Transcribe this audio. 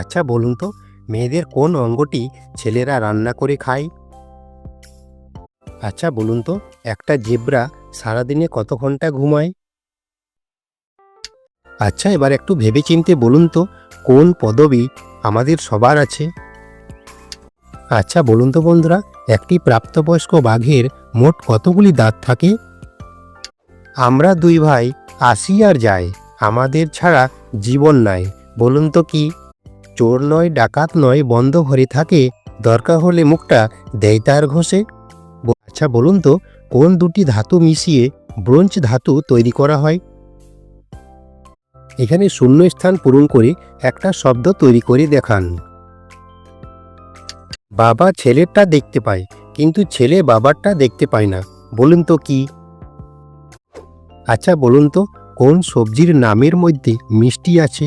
আচ্ছা বলুন তো, মেয়েদের কোন অঙ্গটি ছেলেরা রান্না করে খায়? আচ্ছা বলুন তো, একটা জেব্রা সারাদিনে কত ঘন্টা ঘুমায়? আচ্ছা এবার একটু ভেবেচিন্তে বলুন তো, কোন পদবী আমাদের সবার আছে? আচ্ছা বলুন তো বন্ধুরা, একটি প্রাপ্তবয়স্ক বাঘের মোট কতগুলি দাঁত থাকে? আমরা দুই ভাই আসি আর যাই, আমাদের ছাড়া জীবন নাই। বলুন তো কি? চোর নয়, ডাকাত নয়, বন্ধ ঘরে থাকে, দরকার হলে মুখটা দেয় তার ঘষে। আচ্ছা বলুন তো, কোন দুটি ধাতু মিশিয়ে ব্রোঞ্জ ধাতু তৈরি করা হয়? এখানে শূন্যস্থান পূরণ করে একটা শব্দ তৈরি করে দেখান। বাবা ছেলেরটা দেখতে পায়, কিন্তু ছেলে বাবারটা দেখতে পায় না। বলুন তো কি? আচ্ছা বলুন তো, কোন সবজির নামের মধ্যে মিষ্টি আছে?